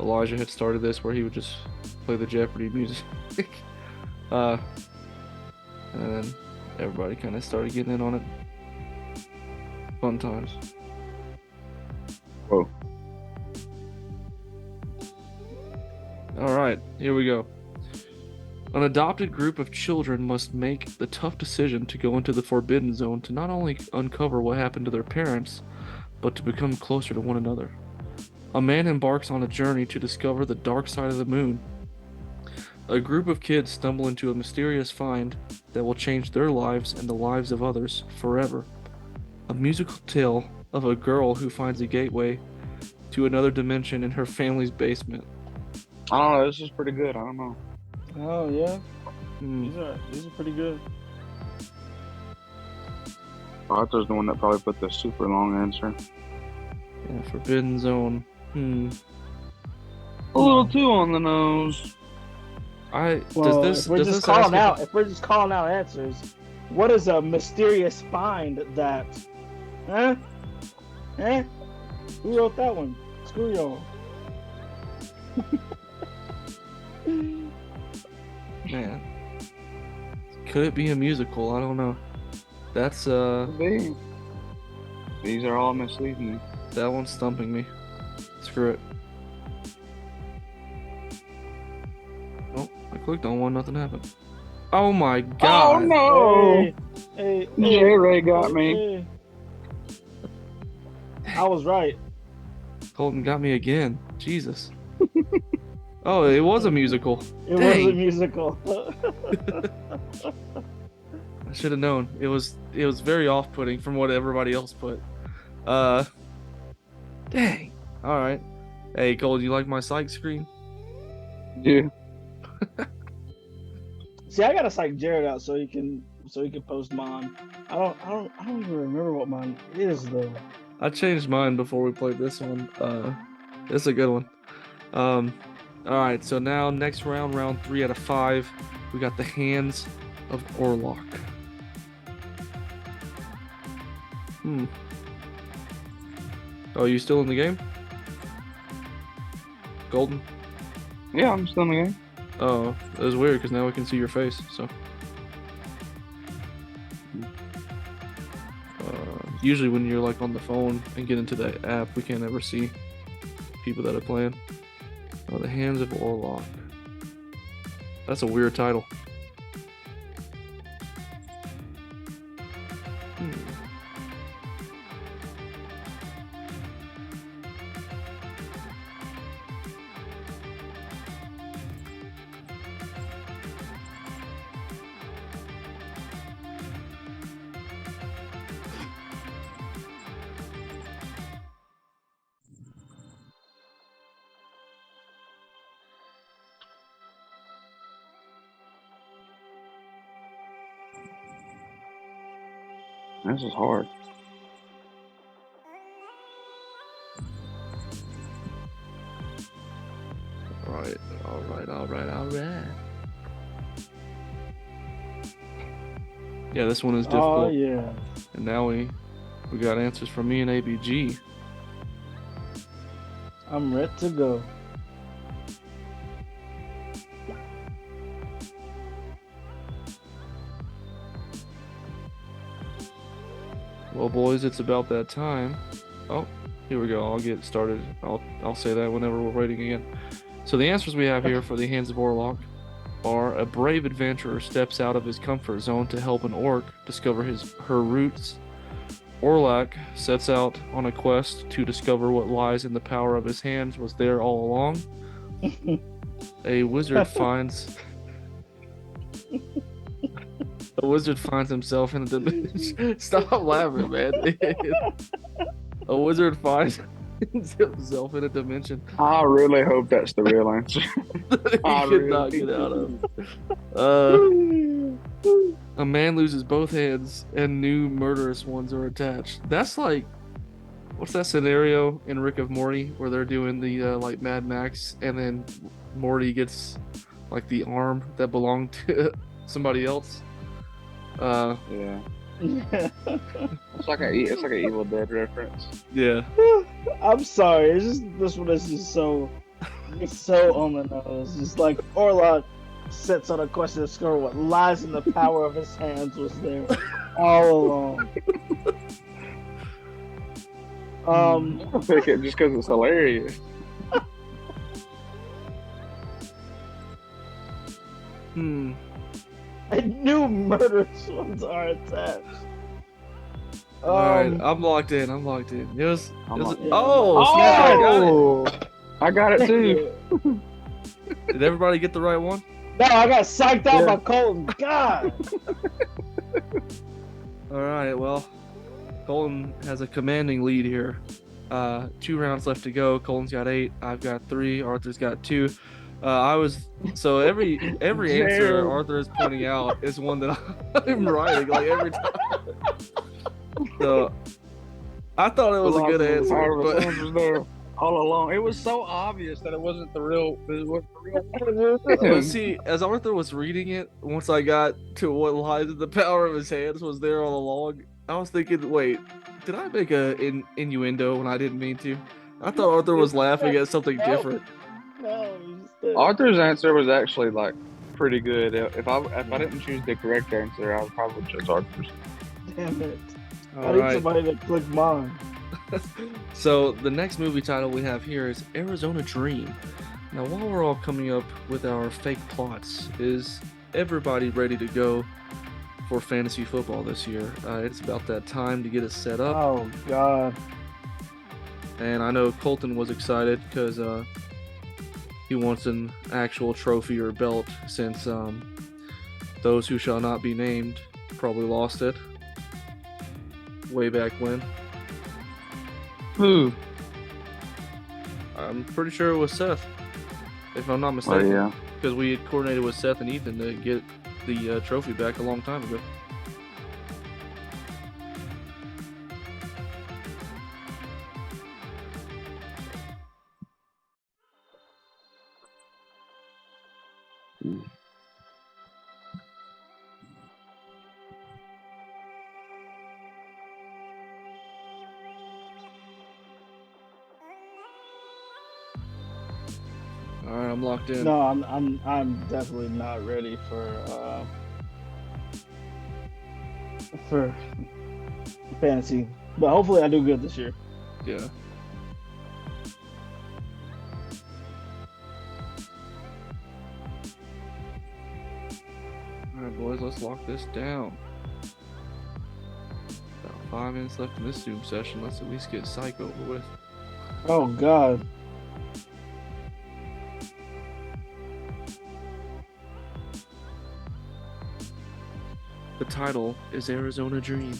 Elijah had started this where he would just play the Jeopardy music. And then everybody kind of started getting in on it. Fun times. Whoa. All right, here we go. An adopted group of children must make the tough decision to go into the Forbidden Zone to not only uncover what happened to their parents, but to become closer to one another. A man embarks on a journey to discover the dark side of the moon. A group of kids stumble into a mysterious find that will change their lives and the lives of others forever. A musical tale of a girl who finds a gateway to another dimension in her family's basement. I don't know. This is pretty good. I don't know. Oh yeah, Hmm. these are pretty good. Arthur's the one that probably put the super long answer. Yeah, Forbidden Zone. A little too on the nose. Well, if we're just calling out answers, what is a mysterious find that? Huh? Eh? Who wrote that one? Screw y'all. Man, could it be a musical? I don't know. That's These are all misleading. that one's stumping me. Screw it. Oh, I clicked on one, nothing happened. Oh my god. Oh no! Hey, J-Ray got me. I was right. Colton got me again. Jesus. Oh, it was a musical. It Dang. was a musical. I should have known. It was very off-putting from what everybody else put. Dang. All right. Hey, Cole, do you like my Psych screen? Yeah. See, I gotta psych Jerod out so he can post mine. I don't even remember what mine is though. I changed mine before we played this one. It's a good one. All right. So now next round, round 3 out of 5, we got the Hands of Orlok. Oh, you still in the game? Golden? Yeah, I'm still in the game. Oh, it was weird because now we can see your face. So, usually when you're like on the phone and get into the app, we can't ever see people that are playing. Oh, the Hands of Orlok. That's a weird title. This is hard. All right. Yeah, this one is difficult. Oh yeah. And now we got answers from me and ABG. I'm ready to go. Well, boys, it's about that time. Oh, here we go. I'll get started. I'll say that whenever we're waiting again. So the answers we have here for the Hands of Orlok are: a brave adventurer steps out of his comfort zone to help an orc discover her roots. Orlok sets out on a quest to discover what lies in the power of his hands was there all along. A wizard finds himself in a dimension. Stop laughing, man. A wizard finds himself in a dimension I really hope that's the real answer. that he could not get out of. A man loses both hands and new murderous ones are attached. That's like, what's that scenario in Rick of Morty where they're doing the like Mad Max and then Morty gets like the arm that belonged to somebody else? Yeah. It's like an Evil Dead reference. Yeah. I'm sorry. It's just this one is just so on the nose. Just like Orlok sets on a question to discover what lies in the power of his hands was there all along. I pick it just because it's hilarious. I knew murderous ones are attached. All right, I'm locked in. It was. Yeah. Oh, snap! I got it too. Did everybody get the right one? No, I got psyched out by Colton. God. All right, well, Colton has a commanding lead here. 2 rounds left to go. Colton's got 8. I've got 3. Arthur's got 2. Every answer Arthur is pointing out is one that I'm writing like every time. So I thought it was a good answer, but was there all along. It was so obvious that it wasn't the real. but see, as Arthur was reading it, once I got to what lies in the power of his hands was there all along, I was thinking, wait, did I make a innuendo when I didn't mean to? I thought Arthur was laughing at something different. No. Arthur's answer was actually like pretty good. If I didn't choose the correct answer, I would probably choose Arthur's. Damn it. All I need right. somebody to click mine. So the next movie title we have here is Arizona Dream. Now, while we're all coming up with our fake plots, is everybody ready to go for fantasy football this year? It's about that time to get it set up. Oh, God. And I know Colton was excited because he wants an actual trophy or belt since those who shall not be named probably lost it way back when. Who? I'm pretty sure it was Seth, if I'm not mistaken. Oh, yeah. Because we had coordinated with Seth and Ethan to get the trophy back a long time ago. All right, I'm locked in. No, I'm definitely not ready for fantasy. But hopefully I do good this year. Yeah. All right, boys, let's lock this down. About 5 minutes left in this Zoom session. Let's at least get Psych over with. Oh, God. The title is Arizona Dream.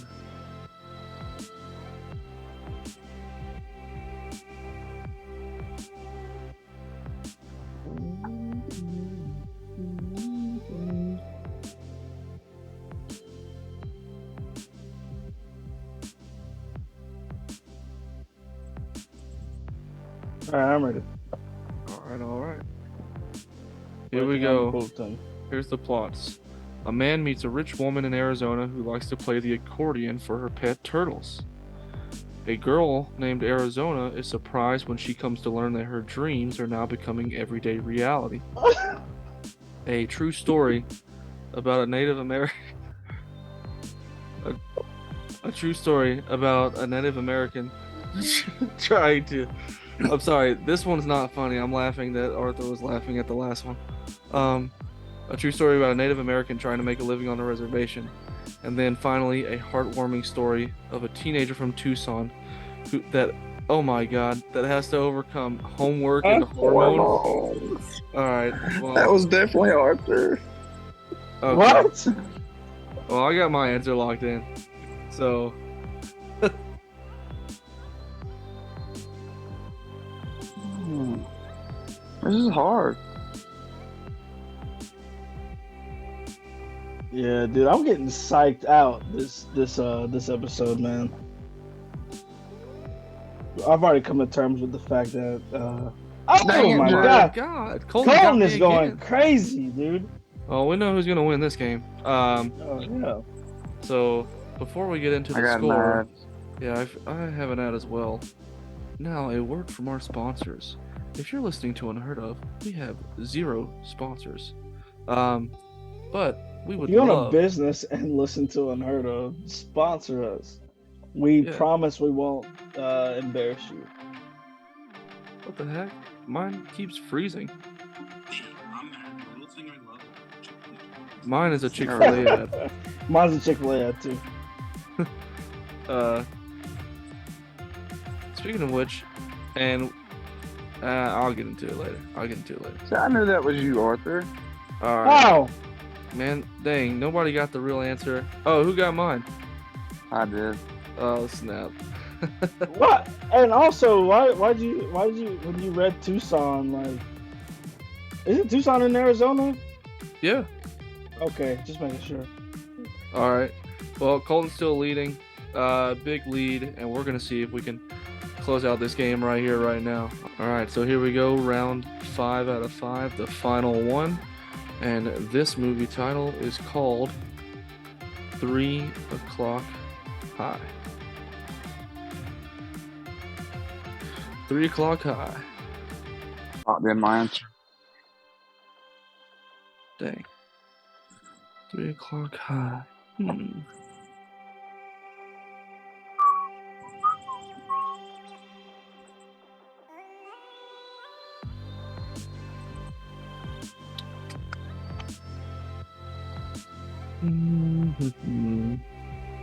All right, I'm ready. All right. Here we go. Colton. Here's the plots. A man meets a rich woman in Arizona who likes to play the accordion for her pet turtles. A girl named Arizona is surprised when she comes to learn that her dreams are now becoming everyday reality. A true story about a Native American. A true story about a Native American trying to. I'm sorry, this one's not funny. I'm laughing that Arthur was laughing at the last one. A true story about a Native American trying to make a living on a reservation. And then finally, a heartwarming story of a teenager from Tucson oh my God, that has to overcome homework and hormones. Alright, well. That was definitely Arthur. Okay. What? Well, I got my answer locked in. So. This is hard. Yeah, dude, I'm getting psyched out this episode, man. I've already come to terms with the fact that oh my God, Colton is going crazy, dude. Well, we know who's gonna win this game. Oh yeah. So before we get into the score, yeah, I have an ad as well. Now, a word from our sponsors. If you're listening to Unheard Of, we have 0 sponsors. But we If would you own a love. business and listen to Unheard Of, sponsor us. We Yeah. promise we won't embarrass you. What the heck? Mine keeps freezing. Mine is a Chick-fil-A ad. Mine's a Chick-fil-A ad too. Speaking of which, and I'll get into it later. See, I knew that was you, Arthur. All right, Oh, man. Dang, nobody got the real answer. Oh, who got mine? I did. Oh, snap. what? And also, why'd you when you read Tucson, like, isn't Tucson in Arizona? Yeah. Okay, just making sure. All right. Well, Colton's still leading. Big lead, and we're gonna see if we can close out this game right here, right now. All right, so here we go. Round 5 out of 5, the final one. And this movie title is called 3 O'Clock High. 3 O'Clock High. Locked in my answer. Dang. 3 O'Clock High.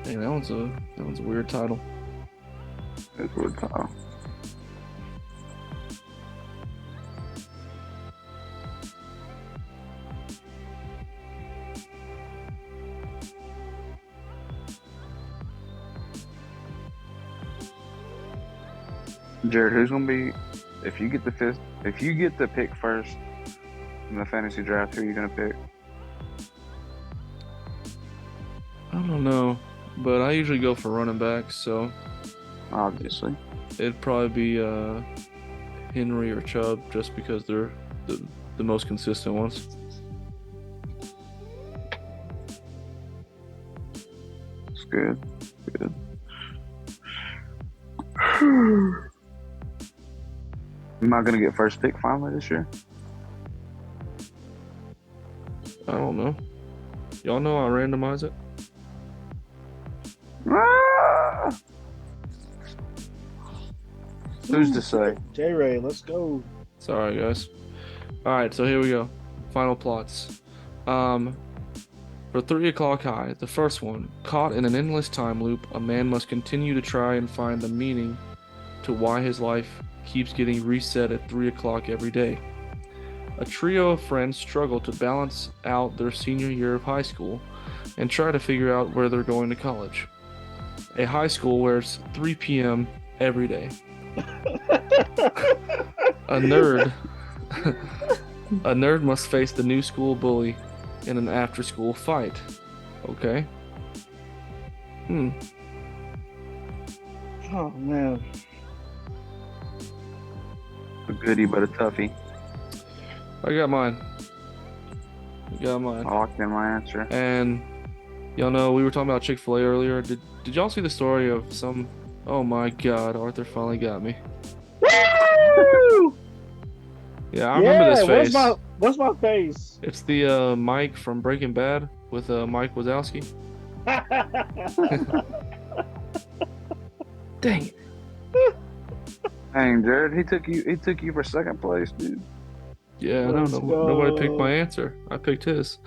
Dang, that one's a weird title. That's what title. Jerod, who's gonna be if you get the pick first in the fantasy draft, who are you gonna pick? I don't know, but I usually go for running backs, so Obviously. it'd probably be Henry or Chubb, just because they're the most consistent ones. It's good. Good. Am I gonna get first pick finally this year? I don't know. Y'all know I randomize it? Ah! Who's to say? J-Ray, let's go. Sorry, guys. All right, so here we go. Final plots. For 3 O'Clock High, the first one, caught in an endless time loop, a man must continue to try and find the meaning to why his life keeps getting reset at 3 o'clock every day. A trio of friends struggle to balance out their senior year of high school and try to figure out where they're going to college. A high school where it's 3 p.m. every day. A nerd must face the new school bully in an after-school fight. Okay. Oh man. A goodie but a toughie. I got mine. I locked in my answer. And y'all know we were talking about Chick-fil-A earlier. Did y'all see the story of some? Oh my God, Arthur finally got me. Woo! Yeah, I remember this face. What's my face? It's the Mike from Breaking Bad with Mike Wazowski. Dang it. Dang, Jerod, he took you for second place, dude. Yeah, I don't know. Nobody picked my answer. I picked his.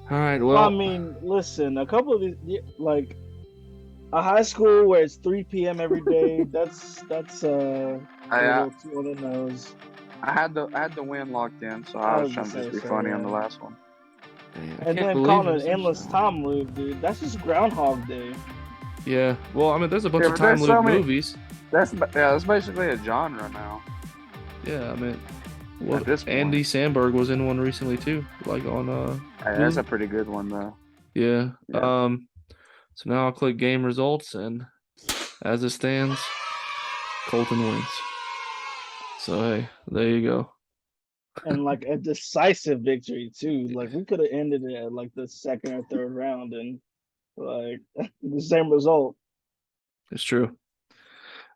All right, well. I mean, listen, a couple of these, like a high school where it's 3 p.m. every day. That's a little too on the nose. I had the win locked in, so I was trying to just be funny on the last one. Dang, And then calling it an endless time loop, dude. That's just Groundhog Day. Yeah, well, I mean, there's a bunch of time loop movies. That's basically a genre now. Yeah, I mean, Andy Samberg was in one recently too, like on that's a pretty good one though. Yeah. So now I'll click game results, and as it stands, Colton wins. So hey, there you go. And like a decisive victory too. Like we could have ended it at like the second or third round and like the same result. It's true.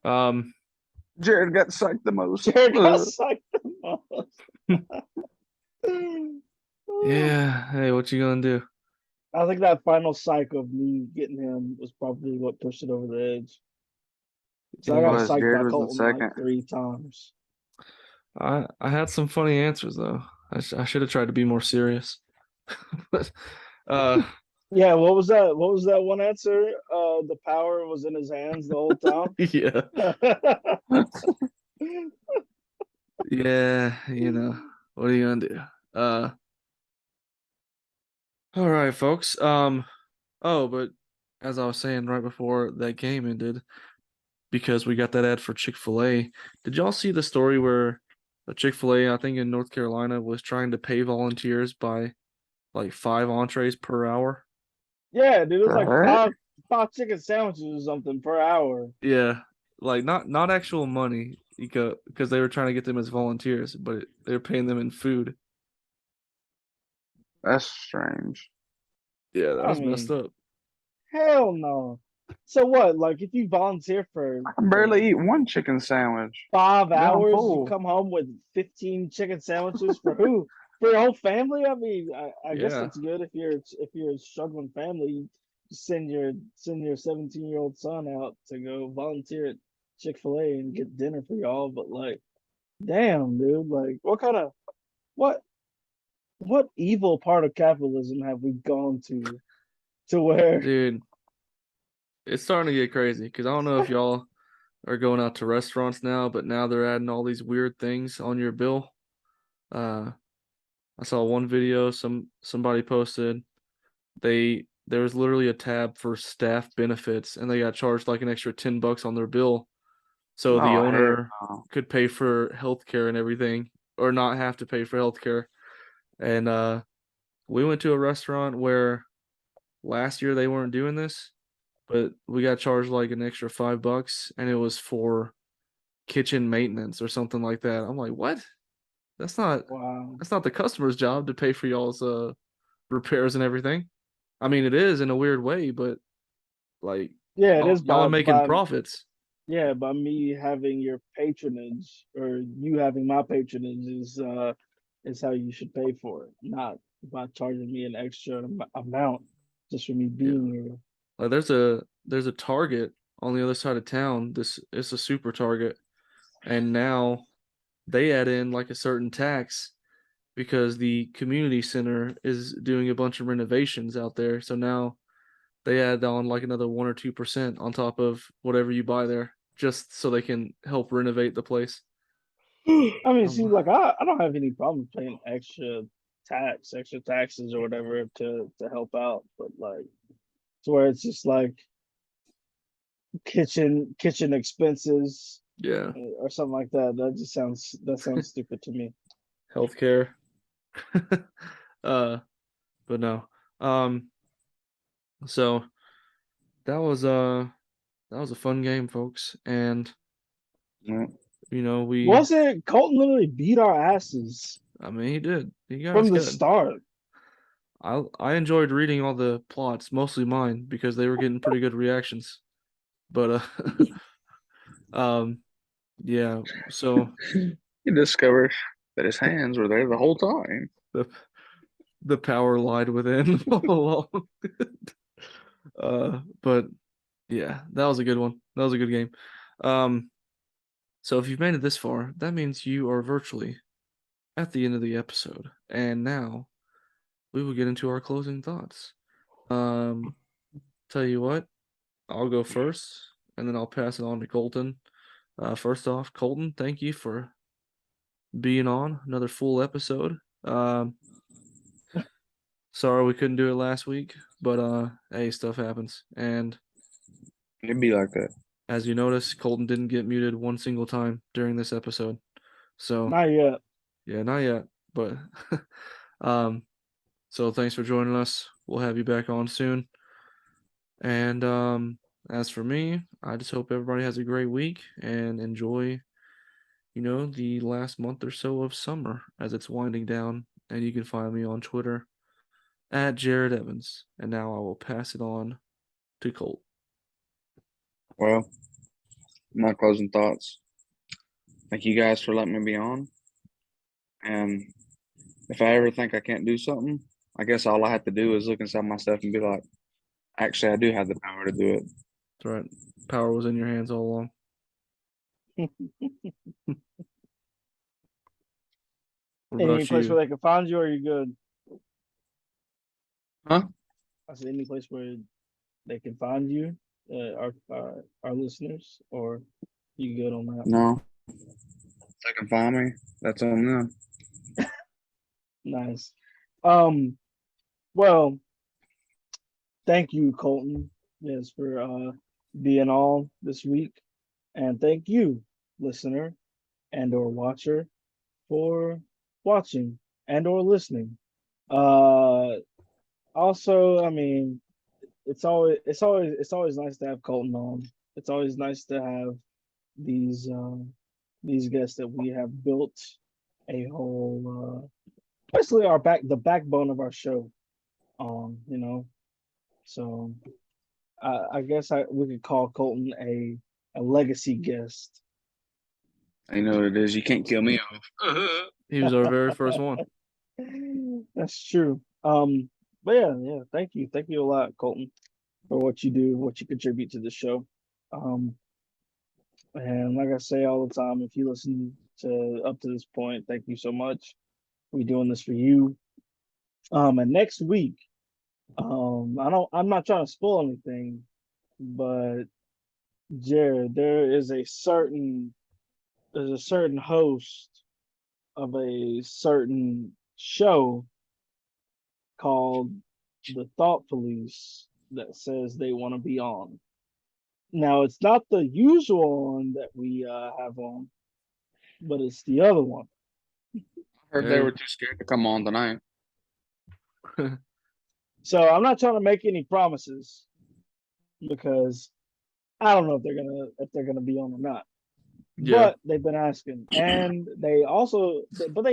Jerod got psyched the most. Jerod got psyched the most. Yeah. Hey, what you gonna do? I think that final psych of me getting him was probably what pushed it over the edge. So I got Yeah. Was psyched Jared by was in Colton like second. 3 times. I had some funny answers though. I should have tried to be more serious. But uh Yeah, what was that? What was that one answer? The power was in his hands the whole time. yeah. Yeah, what are you gonna do? All right, folks. Oh, but as I was saying right before that game ended, because we got that ad for Chick-fil-A, did y'all see the story where a Chick-fil-A, I think in North Carolina, was trying to pay volunteers by like 5 entrees per hour? Yeah, dude, it was The like heck? five chicken sandwiches or something per hour. Yeah, like not actual money, because they were trying to get them as volunteers, but they were paying them in food. That's strange. Yeah, that I was messed mean, up. hell no. So what? Like if you volunteer I can for barely eat one chicken sandwich. five Then I'm hours, you full. come home with 15 chicken sandwiches for who? For your whole family? I mean, I guess Yeah, that's good if you're a struggling family. You send your 17-year-old son out to go volunteer at Chick-fil-A and get dinner for y'all. But like, damn, dude, like what what evil part of capitalism have we gone to where dude, it's starting to get crazy because I don't know if y'all are going out to restaurants now, but now they're adding all these weird things on your bill. Uh, I saw one video somebody posted. There was literally a tab for staff benefits, and they got charged like an extra $10 on their bill, so the Oh heck owner no. could pay for healthcare and everything, or not have to pay for healthcare. And we went to a restaurant where last year they weren't doing this, but we got charged like an extra $5, and it was for kitchen maintenance or something like that. I'm like, what? That's not wow. that's not the customer's job to pay for y'all's repairs and everything. I mean, it is in a weird way, but like Yeah, it y'all is y'all are by making by profits. Yeah, by me having your patronage or you having my patronage is how you should pay for it, not by charging me an extra amount just for me Yeah. being here. Like there's a Target on the other side of town. This it's a super Target, and now they add in like a certain tax because the community center is doing a bunch of renovations out there. So now they add on like another 1 or 2% on top of whatever you buy there, just so they can help renovate the place. I mean, see, Um, like I don't have any problem paying extra taxes or whatever to help out, but like to where it's just like kitchen expenses yeah, or something like that. That sounds stupid to me. healthcare. uh, but no. Um, so that was uh that was a fun game, folks, and Yeah. we. Wasn't Colton literally beat our asses I mean, he did. He got from us the good. start? I enjoyed reading all the plots, mostly mine, because they were getting pretty good reactions. But um, yeah. So He discovers that his hands were there the whole time. the the power lied within all along. But yeah, that was a good one. That was a good game. Um, so if you've made it this far, that means you are virtually at the end of the episode. And now we will get into our closing thoughts. Um, tell you what, I'll go first, and then I'll pass it on to Colton. First off, Colton, thank you for being on another full episode. Um, sorry we couldn't do it last week, but hey, stuff happens. And It'd be like that. as you notice, Colton didn't get muted one single time during this episode. So Not yet. yeah, not yet, but um, so thanks for joining us. We'll have you back on soon. And as for me, I just hope everybody has a great week and enjoy, the last month or so of summer as it's winding down. And you can find me on Twitter at Jared Evans. And now I will pass it on to Colt. Well, my closing thoughts. Thank you guys for letting me be on. And if I ever think I can't do something, I guess all I have to do is look inside myself and be like, actually, I do have the power to do it. That's right. Power was in your hands all along. What Any about place you? where they can find you, or are you good? Huh? I said any place where they can find you, our listeners, or you good on that? No. If they can find me, that's on them. Nice. Well, thank you, Colton, yes, for being on this week, and thank you, listener and or watcher, for watching and or listening. Uh, Also, I mean, it's always nice to have Colton on. It's always nice to have these these guests that we have built a whole basically the backbone of our show on, you know. So I guess we could call Colton a legacy guest. You know what it is. You can't kill me off. He was our very first one. That's true. But yeah, thank you a lot, Colton, for what you do, what you contribute to the show. Um, and like I say all the time, if you listen to up to this point, thank you so much. We're doing this for you. And next week, I'm not trying to spoil anything, but Jared, there's a certain host of a certain show called the Thought Police that says they want to be on. Now it's not the usual one that we have on, but it's the other one. Heard they were too scared to come on tonight. So I'm not trying to make any promises because I don't know if they're gonna be on or not. Yeah. But they've been asking, and they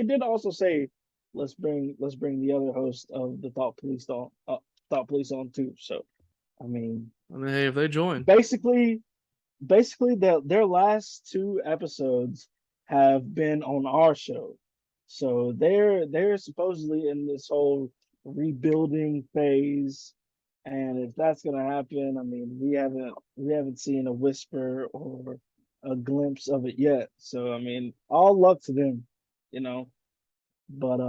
did also say let's bring the other host of the Thought Police on too. So I mean, hey, if they join, basically their last two episodes have been on our show, so they're supposedly in this whole rebuilding phase, and if that's gonna happen, I mean, we haven't seen a whisper or a glimpse of it yet. So I mean, all luck to them, you know. But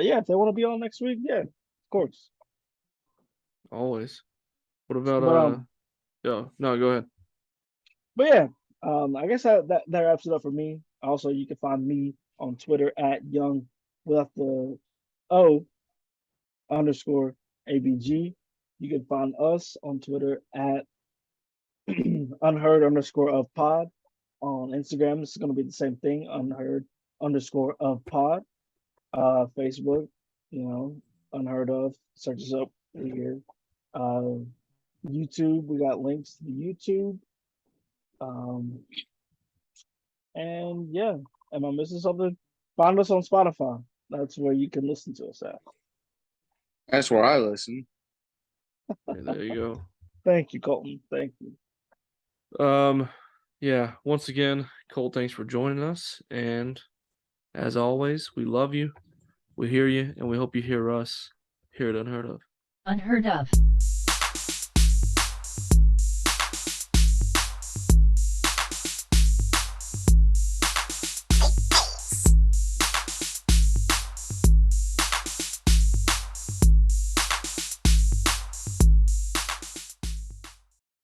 yeah, if they want to be on next week, yeah, of course. always. What about But yeah, no, go ahead. But yeah, I guess that wraps it up for me. Also, you can find me on Twitter at young without the O underscore ABG. You can find us on Twitter at unheard underscore of pod. On Instagram, this is going to be the same thing, unheard underscore of pod. Facebook, you know, unheard of. Search us up here. YouTube, we got links to the YouTube. Um, And yeah, am I missing something? Find us on Spotify. That's where you can listen to us at. That's where I listen. Yeah, there you go. Thank you, Colton. Thank you. Yeah, once again, Cole, thanks for joining us. And as always, we love you, we hear you, and we hope you hear us here at Unheard of. Unheard of.